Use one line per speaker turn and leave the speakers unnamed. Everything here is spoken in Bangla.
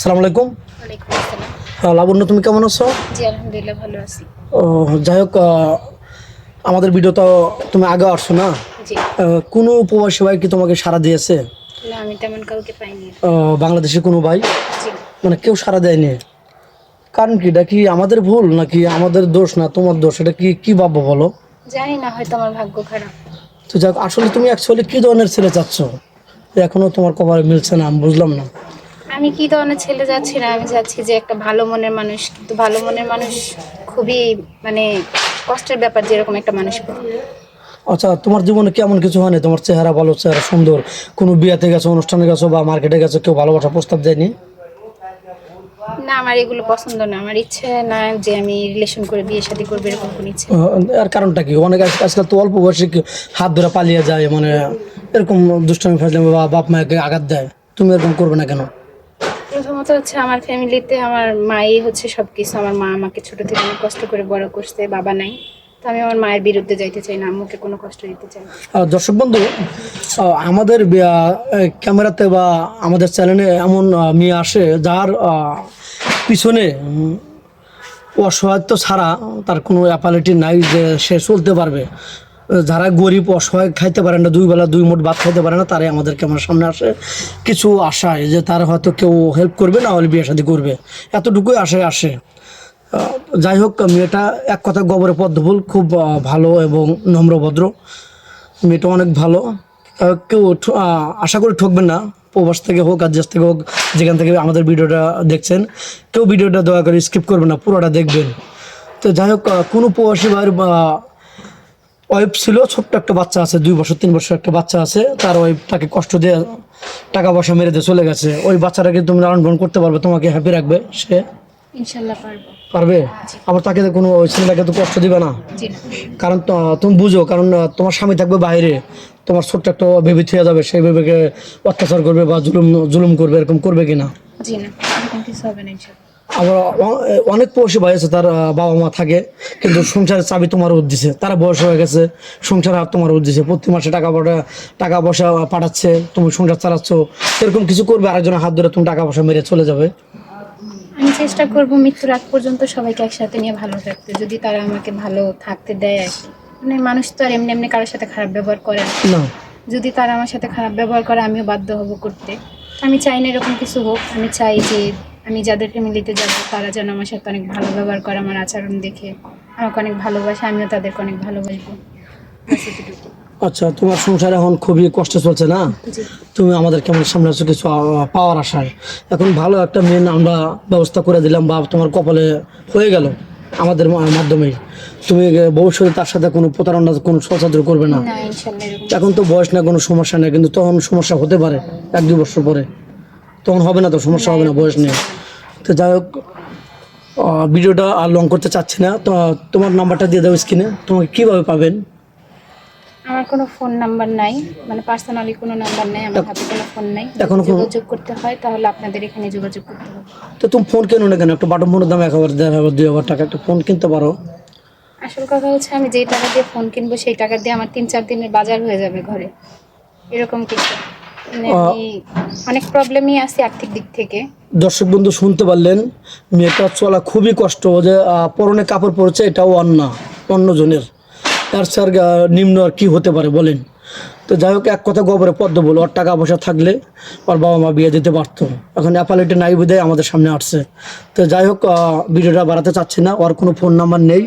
আসসালামু আলাইকুম।
ওয়ালাইকুম আসসালাম।
লাবণ্য, তুমি কেমন আছো?
জি, আলহামদুলিল্লাহ ভালো আছি।
ও, যাই হোক, আমাদের ভিডিও তো তুমি আগে আসছো না?
জি।
কোনো প্রবাসী ভাই কি তোমাকে সাড়া দিয়েছে?
না, আমি তেমন কাউকে পাইনি।
বাংলাদেশে কোনো ভাই
জি।
মানে কেউ সাড়া দেয়নি? কারণ কি, এটা কি আমাদের ভুল নাকি আমাদের দোষ না তোমার দোষ? এটা কি কি ভাববো বলো?
জানি না, হয়তো আমার ভাগ্য খারাপ।
তো যাক, আসলে তুমি অ্যাকচুয়ালি কি ধরনের ছেলে চাচ্ছ? এখনো তোমার কপালে মিলছে না, আমি বুঝলাম না।
আমি কি ধরনের ছেলে যাচ্ছি না, আমি যাচ্ছি যে একটা ভালো মনের মানুষ, কিন্তু ভালো মনের মানুষ খুবই মানে কষ্টের ব্যাপার, যেরকম একটা মানুষ পাওয়া।
আচ্ছা, তোমার জীবনে কেমন কিছু হয়নি? তোমার চেহারা ভালো, চেহারা সুন্দর, কোনো বিয়াতে গেছো, অনুষ্ঠানে গেছো বা মার্কেটে গেছো, কেউ ভালোবাসা প্রস্তাব দেয়নি?
না, আমার এগুলো পছন্দ না। আমার ইচ্ছে না যে আমি রিলেশন করে বিয়ে শাদী করবো, এরকম কোনো ইচ্ছে নেই।
এর কারণটা কি? অনেক আজকাল তো অল্প বয়সে হাত ধরে পালিয়ে যায়, মানে এরকম দুষ্টামি ফাজলামি বা বাপ মাকে আঘাত দেয়। তুমি এরকম করবে না কেন?
প্রথমত হচ্ছে আমার ফ্যামিলিতে আমার মাই হচ্ছে সবকিছু। আমার মা আমাকে ছোট থেকে অনেক কষ্ট করে বড় করছে, বাবা নাই। তো আমি আমার মায়ের বিরুদ্ধে যাইতে চাই না, আম্মুকে কোনো কষ্ট দিতে চাই না।
দর্শক বন্ধু, আমাদের ক্যামেরাতে বা আমাদের চ্যানেলে এমন মেয়ে আসে যার পিছনে অসহায়ত্ব ছাড়া তার কোনো অ্যাপালিটি নাই যে সে চলতে পারবে। যারা গরিব অসহায়, খাইতে পারে না, দুই বেলা দুই মুঠ ভাত খাইতে পারে না, তারাই আমাদের ক্যামেরার সামনে আসে কিছু আশায় যে তার হয়তো কেউ হেল্প করবে, না হলে বিয়ে শাদী করবে, এতটুকুই আশায় আসে। যাই হোক, মেয়েটা এক কথা গোবরে পদ্মফুল, খুব ভালো এবং নম্রভদ্র। মেয়েটা অনেক ভালো। কেউ আশা করি ঠকবেন না, প্রবাস থেকে হোক আর দেশ থেকে হোক, যেখান থেকে আমাদের ভিডিওটা দেখছেন, কেউ ভিডিওটা দয়া করে স্কিপ করবেন না, পুরোটা দেখবেন। তো যাই হোক, কোনো প্রবাসী ভাইয়ের ওয়াইফ ছিল, ছোট্ট একটা বাচ্চা আছে, 2 বছর 3 বছর একটা বাচ্চা আছে, তার ওয়াইফ তাকে কষ্ট দিয়ে টাকা পয়সা মেরে দিয়ে চলে গেছে। ওই বাচ্চাটাকে তুমি লালন পালন করতে পারবে? তোমাকে হ্যাপি রাখবে সে?
ইনশাল্লাহ পারবো।
পারবে? আবার তাকে কোনো ওই ছেলেটাকে তো কষ্ট দিবে না?
জি না।
কারণ তুমি বুঝো, কারণ তোমার স্বামী থাকবে বাইরে, তোমার ছোট্ট একটা বেবি থেকে যাবে, সেই বেবিকে অত্যাচার করবে বা জুলুম জুলুম করবে, এরকম করবে কিনা?
জি না, এরকম কিছু হবে না ইনশাল্লাহ।
আবার অনেক প্রবাসী ভাই আছে, তার বাবা মা থাকে, কিন্তু সংসারের চাবি তোমার ওর দিছে, তারা বয়স হয়ে গেছে, সংসার হাত তোমার ওর দিছে, প্রতি মাসে টাকা পয়সা পাঠাচ্ছে, তুমি সংসার চালাচ্ছ, এরকম কিছু করবে? আরেকজনের হাত ধরে তুমি টাকা পয়সা মেরে চলে যাবে?
আমি চেষ্টা করবো মৃত্যুর আগ পর্যন্ত সবাইকে একসাথে নিয়ে ভালো রাখতে, যদি তারা আমাকে ভালো থাকতে দেয় আর কি। মানে মানুষ তো আর এমনি এমনি কারোর সাথে খারাপ ব্যবহার করে না।
না।
যদি তারা আমার সাথে খারাপ ব্যবহার করে, আমিও বাধ্য হব করতে। আমি চাই না এরকম কিছু হোক। আমি চাই যে আমি যাদের ফ্যামিলিতে যাব, তারা যেন আমার সাথে অনেক ভালো ব্যবহার করে, আমার আচরণ দেখে আমাকে অনেক ভালোবাসে, আমিও তাদেরকে অনেক ভালোবাসবো। ব্যাস এতটুকু।
আচ্ছা, তোমার সংসার এখন খুবই কষ্ট চলছে না?
জি।
তুমি আমাদের কেমন সামনে আছো কিছু পাওয়ার আশায়। এখন ভালো একটা মেন আমরা ব্যবস্থা করে দিলাম, বা তোমার কপালে হয়ে গেল আমাদের মাধ্যমেই। তুমি ভবিষ্যতে তার সাথে কোনো প্রতারণা, কোনো ষড়যন্ত্র করবে না।
না, ইনশাল্লাহ এরকম
এখন তো বয়স না, কোনো সমস্যা নেই, কিন্তু তখন সমস্যা হতে পারে 1-2 বছর পরে। তখন হবে না তো, সমস্যা হবে না, বয়স নেই। তো যাই হোক, ভিডিওটা আর লং করতে চাচ্ছি না, তো তোমার নাম্বারটা দিয়ে দাও স্ক্রিনে। তোমাকে কীভাবে পাবেন?
আমার কোনো ফোন নাম্বার নাই, মানে পার্সোনালি কোনো নাম্বার নাই, আমার হাতে কোনো ফোন নাই।
এখনো কোনো?
যোগাযোগ করতে হয় তাহলে আপনাদের এখানে যোগাযোগ করতে হবে।
তো তুমি ফোন কেন না কেন? একটা বাটন ফোনের দাম 1,000 1,500 2,000 টাকা, একটা ফোন কিনতে পারো।
আসল কথা হচ্ছে, আমি যেই টাকা দিয়ে ফোন কিনবো সেই টাকা দিয়ে আমার 3-4 দিনের বাজার হয়ে যাবে ঘরে, এরকম কিছু। মানে আমি অনেক প্রবলেমই আছে আর্থিক দিক থেকে।
দর্শক বন্ধু, শুনতে পারলেন, মেয়েটা চলা খুবই কষ্ট, যে পরনে কাপড় পরেছে, এটাও অন্যজনের, তার স্যার নিম্ন আর কি হতে পারে বলেন? তো যাই হোক, এক কথা গোবরে পদ্ম বলো, ওর টাকা পয়সা থাকলে ওর বাবা মা বিয়ে দিতে পারতো, এখন অ্যাপালিটি নাই বিধায় আমাদের সামনে আসছে। তো যাই হোক, ভিডিওটা বাড়াতে চাচ্ছি না, ওর কোনো ফোন নাম্বার নেই।